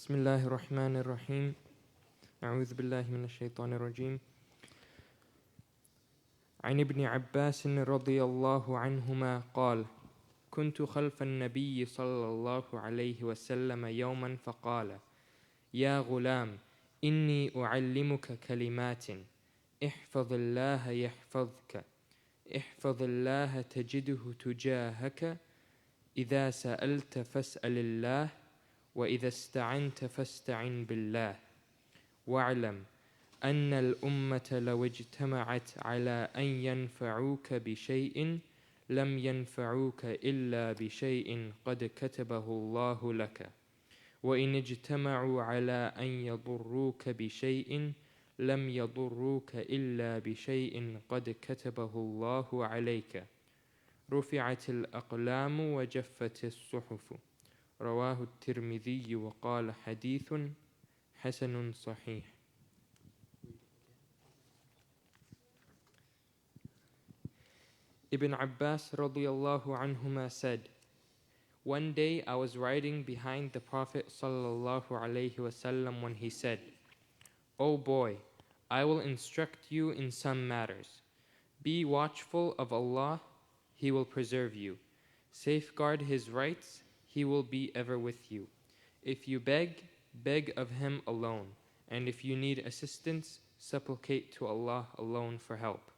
بسم الله الرحمن الرحيم أعوذ بالله من الشيطان الرجيم عن ابن عباس رضي الله عنهما قال كنت خلف النبي صلى الله عليه وسلم يوما فقال يا غلام إني أعلمك كلمات احفظ الله يحفظك احفظ الله تجده تجاهك إذا سألت فاسأل الله وإذا استعنت فاستعن بالله واعلم أن الأمة لو اجتمعت على أن ينفعوك بشيء لم ينفعوك إلا بشيء قد كتبه الله لك وإن اجتمعوا على أن يضروك بشيء لم يضروك إلا بشيء قد كتبه الله عليك رفعت الأقلام وجفت الصحف رواه الترمذي وقال حديث حسن صحيح. Ibn Abbas radiyallahu anhuma said, one day I was riding behind the Prophet sallallahu alaihi wasallam when he said, O boy, I will instruct you in some matters. Be watchful of Allah, He will preserve you. Safeguard His rights, He will be ever with you. If you beg, beg of Him alone. And if you need assistance, supplicate to Allah alone for help.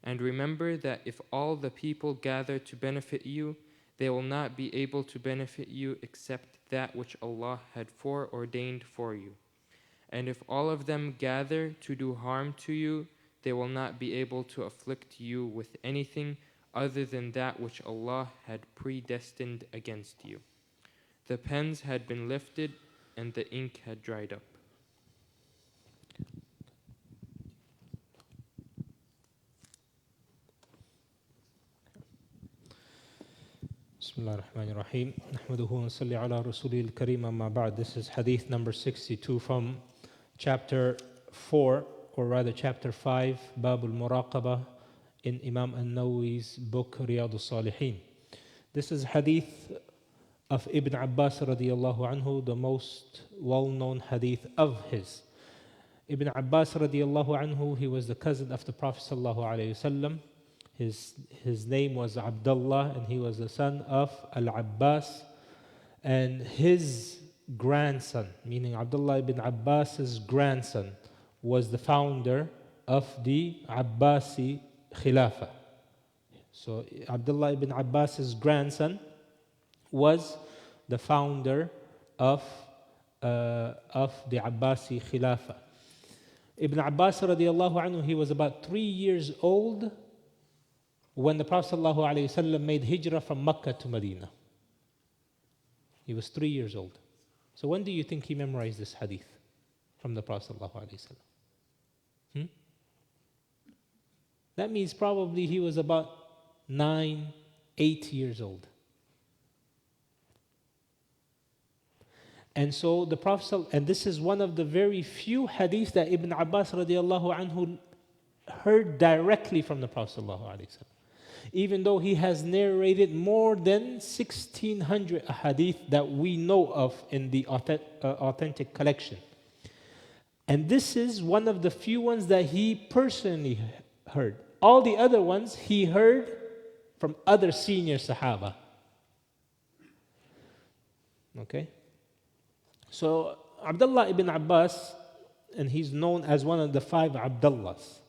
And remember that if all the people gather to benefit you, they will not be able to benefit you except that which Allah had foreordained for you. And if all of them gather to do harm to you, they will not be able to afflict you with anything other than that which Allah had predestined against you. The pens had been lifted and the ink had dried up. Bismillah ar-Rahman ar-Rahim. Nahmaduhu wa salli ala rasulil kareem amma ba'd. This is hadith number 62 from chapter 4, or rather chapter 5, Bab al-Muraqabah in Imam al-Nawawi's book Riyadh us-Saliheen. This is hadith of Ibn Abbas radiyallahu anhu, the most well-known hadith of his. Ibn Abbas radiyallahu anhu, he was the cousin of the Prophet sallallahu alayhi wasallam. His name was Abdullah, and he was the son of al-Abbas. And his grandson, meaning Abdullah ibn Abbas's grandson, was the founder of the Abbasi Khilafah. So Abdullah ibn Abbas's grandson was the founder of the Abbasi Khilafah. Ibn Abbas radiallahu anhu, he was about 3 years old when the Prophet ﷺ made hijrah from Mecca to Medina. He was 3 years old. So when do you think he memorized this hadith from the Prophet ﷺ? That means probably he was about 9, 8 years old. And so the Prophet, and this is one of the very few hadiths that Ibn Abbas radiallahu anhu heard directly from the Prophet ﷺ. Even though he has narrated more than 1,600 hadith that we know of in the authentic collection. And this is one of the few ones that he personally heard. All the other ones he heard from other senior Sahaba. Okay? So Abdullah ibn Abbas, and he's known as one of the 5 Abdullahs.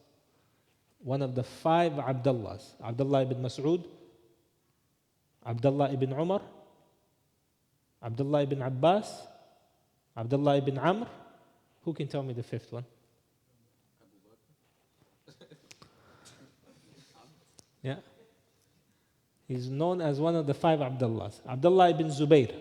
One of the 5 Abdullahs. Abdullah ibn Mas'ud, Abdullah ibn Umar, Abdullah ibn Abbas, Abdullah ibn Amr. Who can tell me the 5th one? Yeah. He's known as one of the 5 Abdullahs. Abdullah ibn Zubayr.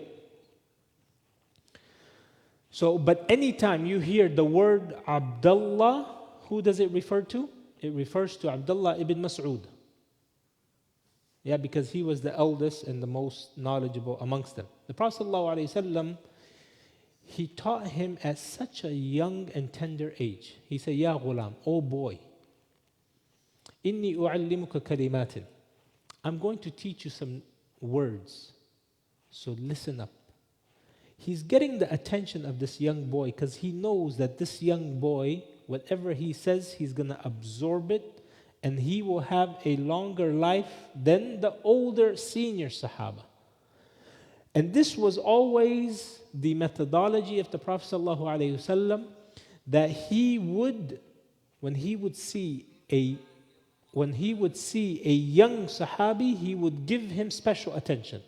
So, but anytime you hear the word Abdullah, who does it refer to? It refers to Abdullah ibn Mas'ud. Yeah, because he was the eldest and the most knowledgeable amongst them. The Prophet ﷺ, he taught him at such a young and tender age. He said, Ya ghulam, oh boy, inni u'allimuka kalimatin. I'm going to teach you some words. So listen up. he's getting the attention of this young boy because he knows that this young boy, whatever he says, he's going to absorb it and he will have a longer life than the older senior Sahaba. And this was always the methodology of the Prophet ﷺ, that he would, when he would see a young Sahabi, he would give him special attention.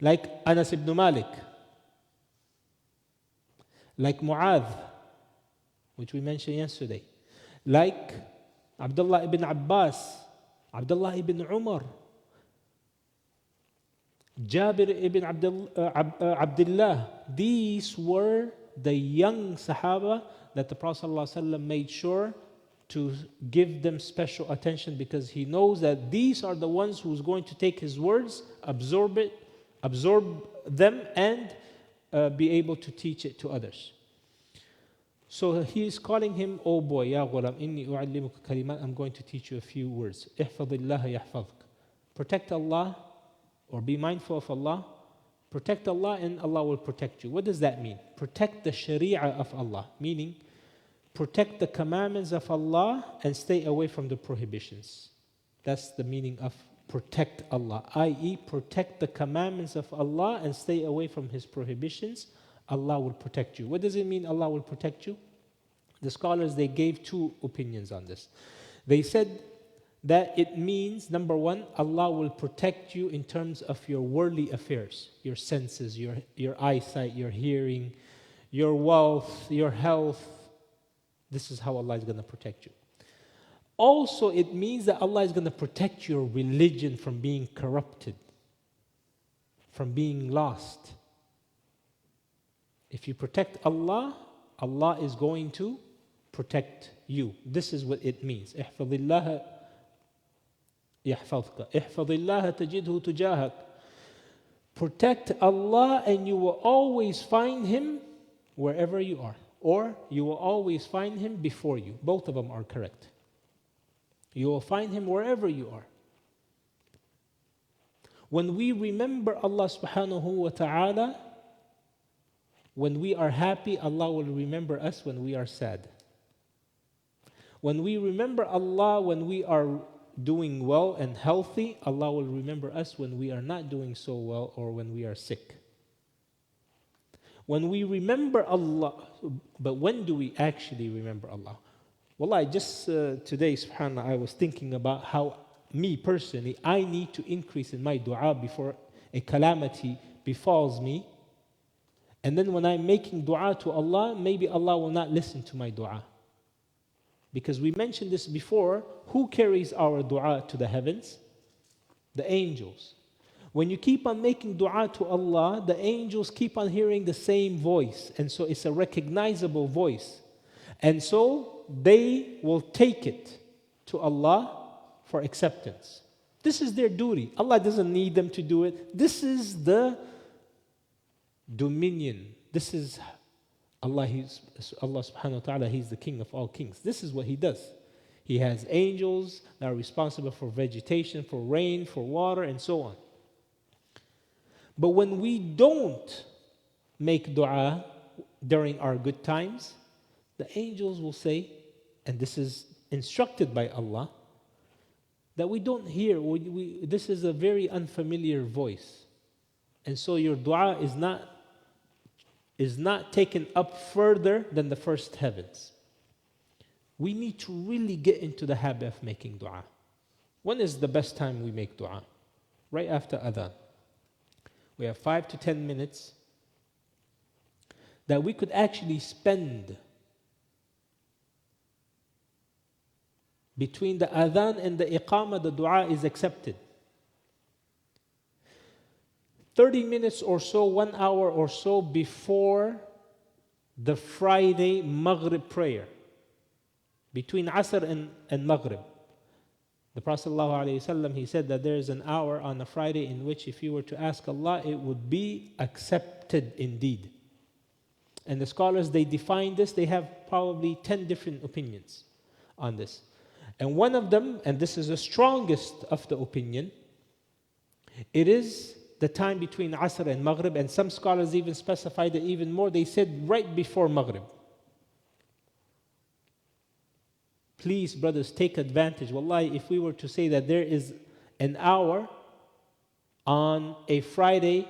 Like Anas ibn Malik, like Mu'adh, which we mentioned yesterday, like Abdullah ibn Abbas, Abdullah ibn Umar, Jabir ibn Abdullah. These were the young Sahaba that the Prophet ﷺ made sure to give them special attention, because he knows that these are the ones who's going to take his words, absorb them, and be able to teach it to others. So he is calling him, oh boy, ya ghulam, inni u'allimuka kalimat, I'm going to teach you a few words. Ihfadillah yahfadhk. Protect Allah, or be mindful of Allah. Protect Allah and Allah will protect you. What does that mean? Protect the sharia of Allah, meaning protect the commandments of Allah and stay away from the prohibitions. That's the meaning of protect Allah, i.e. protect the commandments of Allah and stay away from His prohibitions. Allah will protect you. What does it mean Allah will protect you? The scholars, they gave two opinions on this. They said that it means, number one, Allah will protect you in terms of your worldly affairs, your senses, your eyesight, your hearing, your wealth, your health. This is how Allah is going to protect you. Also, it means that Allah is going to protect your religion from being corrupted, from being lost. If you protect Allah, Allah is going to protect you. This is what it means. Ihfadillah yahfadhka. Ihfadillah tajidhu tujahak. Protect Allah and you will always find Him wherever you are. Or you will always find Him before you. Both of them are correct. You will find Him wherever you are. When we remember Allah subhanahu wa ta'ala, when we are happy, Allah will remember us when we are sad. When we remember Allah when we are doing well and healthy, Allah will remember us when we are not doing so well or when we are sick. When we remember Allah, but when do we actually remember Allah? Wallahi, just today, subhanAllah, I was thinking about how me personally, I need to increase in my dua before a calamity befalls me. And then when I'm making dua to Allah, maybe Allah will not listen to my dua. Because we mentioned this before, who carries our dua to the heavens? The angels. When you keep on making dua to Allah, the angels keep on hearing the same voice. And so it's a recognizable voice. And so they will take it to Allah for acceptance. This is their duty. Allah doesn't need them to do it. This is the dominion. This is Allah. Allah subhanahu wa ta'ala, He's the king of all kings. This is what He does. He has angels that are responsible for vegetation, for rain, for water, and so on. But when we don't make dua during our good times, the angels will say, and this is instructed by Allah, that we don't hear, this is a very unfamiliar voice. And so your dua is not taken up further than the first heavens. We need to really get into the habit of making dua. When is the best time we make dua? Right after adhan. We have 5 to 10 minutes that we could actually spend between the adhan and the iqamah. The dua is accepted. 30 minutes or so, 1 hour or so before the Friday Maghrib prayer, between Asr and Maghrib. The Prophet ﷺ, he said that there is an hour on a Friday in which if you were to ask Allah, it would be accepted indeed. And the scholars, they define this, they have probably 10 different opinions on this. And one of them, and this is the strongest of the opinion, It is the time between Asr and Maghrib, and some scholars even specified it even more. They said right before Maghrib. Please, brothers, take advantage. Wallahi, if we were to say that there is an hour on a Friday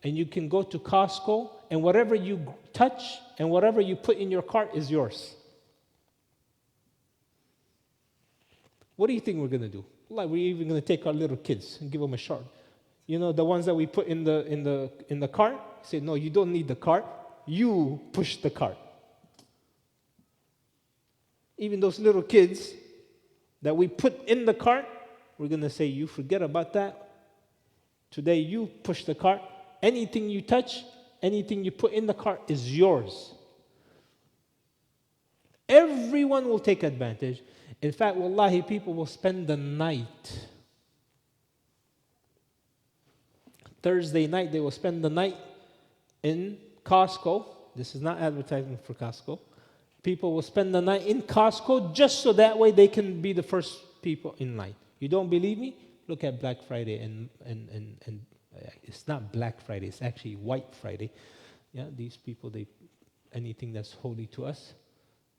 and you can go to Costco and whatever you touch and whatever you put in your cart is yours. What do you think we're going to do? Wallahi, we're even going to take our little kids and give them a shot. You know, the ones that we put in the cart, say, no, you don't need the cart. You push the cart. Even those little kids that we put in the cart, we're going to say, you forget about that. Today you push the cart. Anything you touch, anything you put in the cart is yours. Everyone will take advantage. In fact, wallahi, people will spend the night. Thursday night, they will spend the night in Costco. This is not advertising for Costco. People will spend the night in Costco just so that way they can be the first people in line. You don't believe me? Look at Black Friday and it's not Black Friday, it's actually White Friday. Yeah, these people, anything that's holy to us,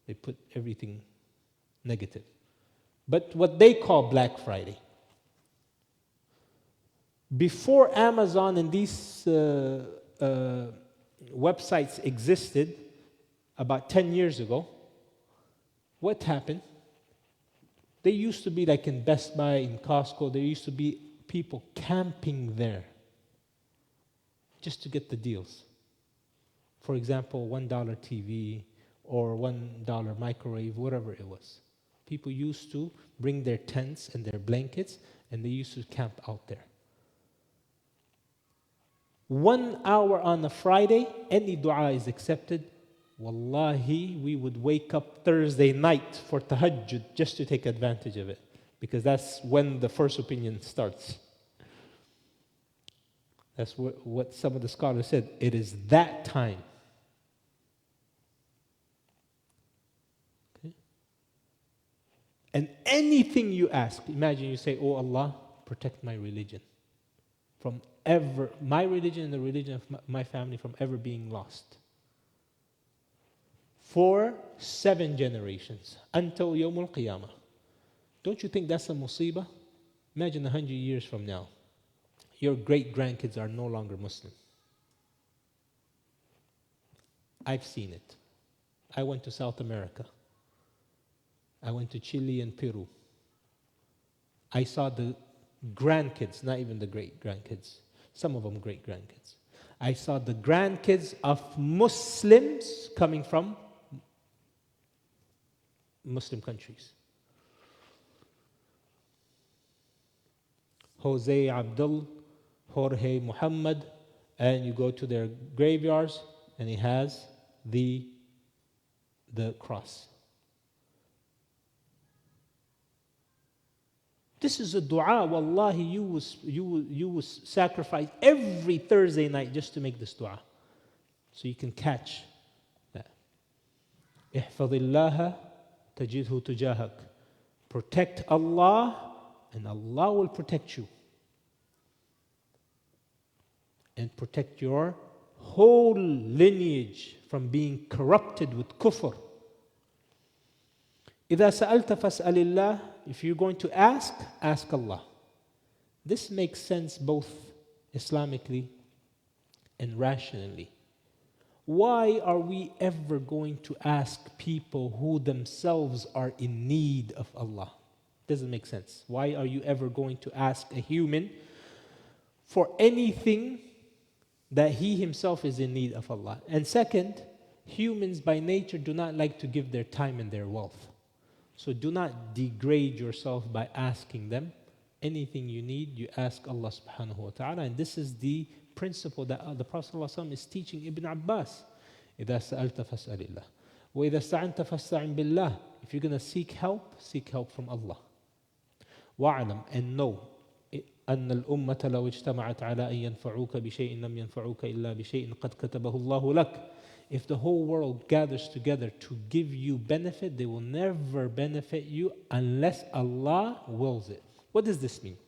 they put everything negative. But what they call Black Friday. Before Amazon and these websites existed, about 10 years ago, what happened? They used to be like in Best Buy, in Costco, there used to be people camping there just to get the deals. For example, $1 TV or $1 microwave, whatever it was. People used to bring their tents and their blankets and they used to camp out there. 1 hour on a Friday, any dua is accepted. Wallahi, we would wake up Thursday night for tahajjud just to take advantage of it. Because that's when the first opinion starts. That's what some of the scholars said. It is that time. Okay? And anything you ask, imagine you say, oh Allah, protect my religion. From ever, my religion and the religion of my family from ever being lost. For 7 generations, until Yawm al-Qiyamah. Don't you think that's a musibah? Imagine 100 years from now, your great-grandkids are no longer Muslim. I've seen it. I went to South America. I went to Chile and Peru. I saw the grandkids, not even the great-grandkids. Some of them great-grandkids. I saw the grandkids of Muslims coming from Muslim countries. Jose Abdul, Jorge Muhammad, and you go to their graveyards, and he has the cross. This is a dua, wallahi, you will sacrifice every Thursday night just to make this dua. So you can catch that. Ihfadillaha tajidhu tujahak. Protect Allah, and Allah will protect you. And protect your whole lineage from being corrupted with kufr. إِذَا سَأَلْتَ فَاسْأَلِ اللَّهِ. If you're going to ask Allah. This makes sense both Islamically and rationally. Why are we ever going to ask people who themselves are in need of Allah? Doesn't make sense. Why are you ever going to ask a human for anything that he himself is in need of Allah? And second, humans by nature do not like to give their time and their wealth. So do not degrade yourself by asking them. Anything you need, you ask Allah subhanahu wa ta'ala. And this is the principle that the Prophet ﷺ is teaching Ibn Abbas. إِذَا سَأَلْتَ فَاسْأَلِ اللَّهِ وَإِذَا اسْتَعَنْتَ فَاسْتَعِنْ بِاللَّهِ. If you're going to seek help from Allah. وَاعْلَمْ, and know أن الأمة لو اجتمعت على أن ينفعوك بشيء لم ينفعوك إلا بشيء قد كتبه الله لك. If the whole world gathers together to give you benefit, they will never benefit you unless Allah wills it. What does this mean?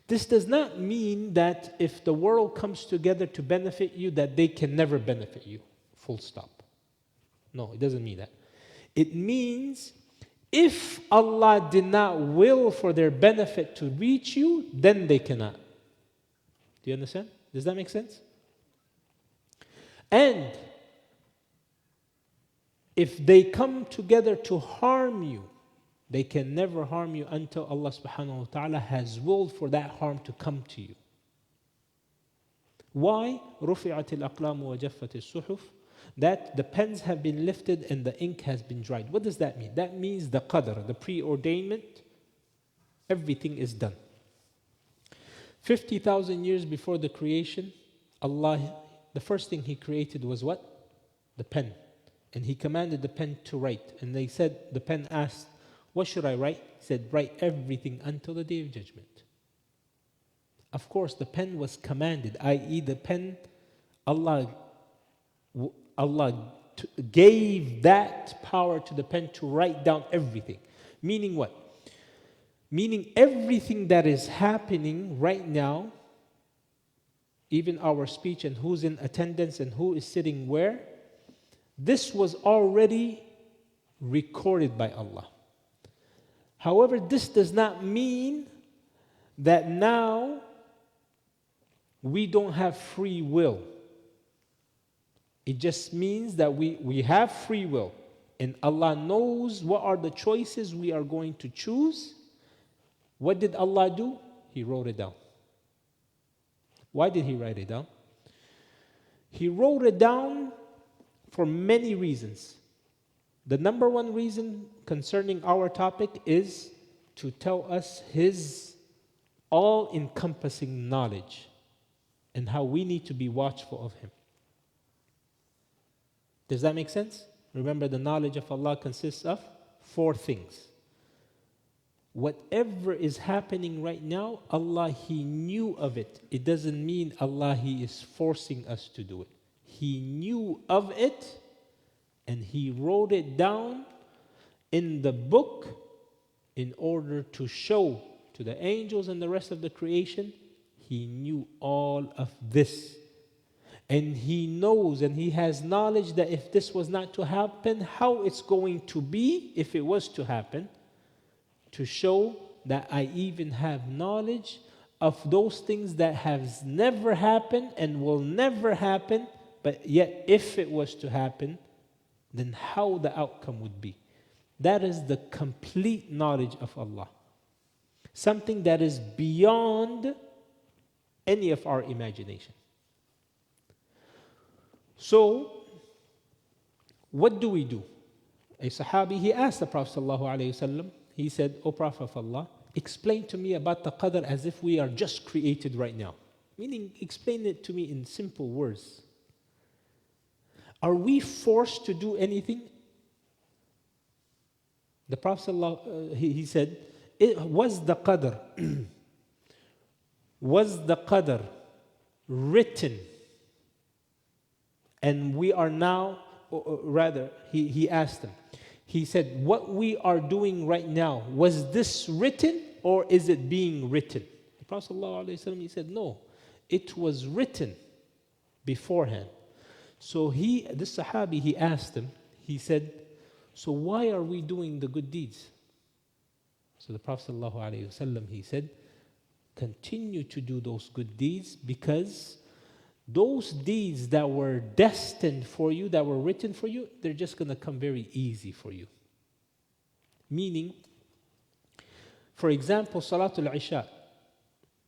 This does not mean that if the world comes together to benefit you, that they can never benefit you. Full stop. No, it doesn't mean that. It means if Allah did not will for their benefit to reach you, then they cannot. Do you understand? Does that make sense? And if they come together to harm you, they can never harm you until Allah subhanahu wa ta'ala has willed for that harm to come to you. Why? رُفِعَتِ الْأَقْلَامُ وَجَفَّتِ الصُّحُفُ. That the pens have been lifted and the ink has been dried. What does that mean? That means the qadr, the preordainment, everything is done. 50,000 years before the creation, Allah, the first thing He created was what? The pen. And He commanded the pen to write. And they said, the pen asked, what should I write? He said, write everything until the Day of Judgment. Of course, the pen was commanded, i.e. the pen, Allah gave that power to the pen to write down everything. Meaning what? Meaning everything that is happening right now, even our speech and who's in attendance and who is sitting where, this was already recorded by Allah. However, this does not mean that now we don't have free will. It just means that we have free will. And Allah knows what are the choices we are going to choose. What did Allah do? He wrote it down. Why did He write it down? He wrote it down for many reasons. The number one reason concerning our topic is to tell us His all-encompassing knowledge and how we need to be watchful of Him. Does that make sense? Remember, the knowledge of Allah consists of 4 things. Whatever is happening right now, Allah, He knew of it. It doesn't mean Allah, He is forcing us to do it. He knew of it and He wrote it down in the book in order to show to the angels and the rest of the creation, He knew all of this. And He knows and He has knowledge that if this was not to happen, how it's going to be if it was to happen, to show that I even have knowledge of those things that have never happened and will never happen, but yet if it was to happen, then how the outcome would be. That is the complete knowledge of Allah. Something that is beyond any of our imagination. So, what do we do? A Sahabi, he asked the Prophet ﷺ, he said, O Prophet of Allah, explain to me about the qadr as if we are just created right now. Meaning, explain it to me in simple words. Are we forced to do anything? The Prophet he said, was the qadr written? And we are now, or rather, he asked them. He said, what we are doing right now, was this written or is it being written? The Prophet ﷺ, he said, no, it was written beforehand. So this Sahabi, he asked him, he said, so why are we doing the good deeds? So the Prophet ﷺ, he said, continue to do those good deeds because those deeds that were destined for you, that were written for you, they're just going to come very easy for you. Meaning, for example, Salatul Isha.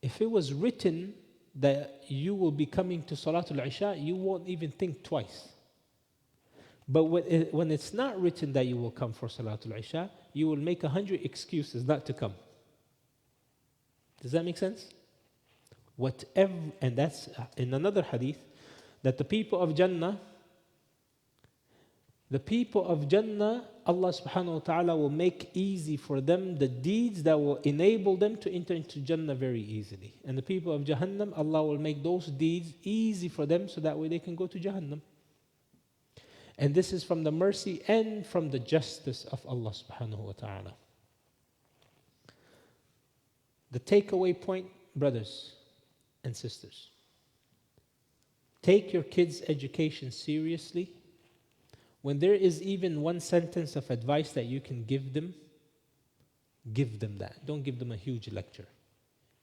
If it was written that you will be coming to Salatul Isha, you won't even think twice. But when it's not written that you will come for Salatul Isha, you will make 100 excuses not to come. Does that make sense? Whatever, and that's in another hadith, that the people of Jannah, Allah subhanahu wa ta'ala will make easy for them the deeds that will enable them to enter into Jannah very easily. And the people of Jahannam, Allah will make those deeds easy for them so that way they can go to Jahannam. And this is from the mercy and from the justice of Allah subhanahu wa ta'ala. The takeaway point brothers and sisters, take your kids' education seriously. When there is even one sentence of advice that you can give them that. Don't give them a huge lecture.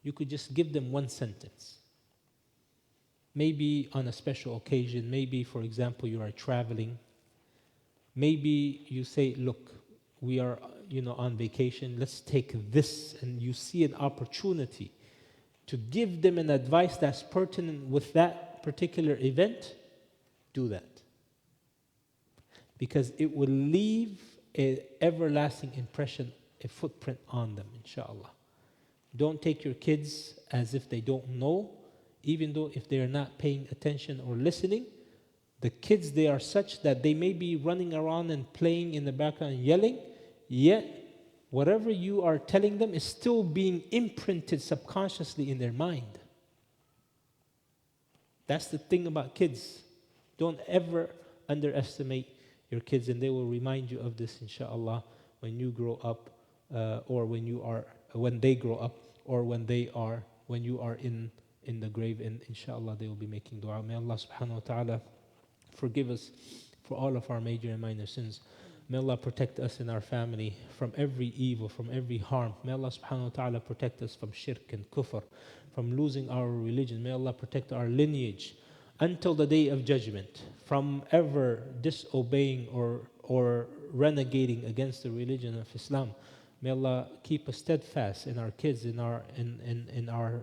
You could just give them one sentence. Maybe on a special occasion, maybe, for example, you are traveling. Maybe you say, look, we are, on vacation. Let's take this, and you see an opportunity to give them an advice that's pertinent with that particular event. Do that. Because it will leave an everlasting impression, a footprint on them, inshallah. Don't take your kids as if they don't know, even though if they are not paying attention or listening. The kids, they are such that they may be running around and playing in the background and yelling, yet whatever you are telling them is still being imprinted subconsciously in their mind. That's the thing about kids. Don't ever underestimate your kids, and they will remind you of this, inshallah, when you grow up, or when they grow up, or when you are in the grave, and inshallah they will be making dua. May Allah subhanahu wa ta'ala forgive us for all of our major and minor sins. May Allah protect us and our family from every evil, from every harm. May Allah subhanahu wa ta'ala protect us from shirk and kufr, from losing our religion. May Allah protect our lineage until the day of judgment from ever disobeying or renegating against the religion of Islam. May Allah keep us steadfast in our kids, in our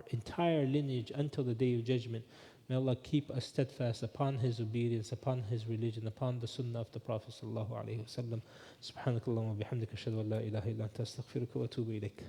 entire lineage until the day of judgment. May Allah keep us steadfast upon His obedience, upon His religion, upon the sunnah of the Prophet sallallahu alaihi wasallam. Subhanakallah wa bihamdika ashhadu an la ilaha illa anta astaghfiruka wa atubu ilayk.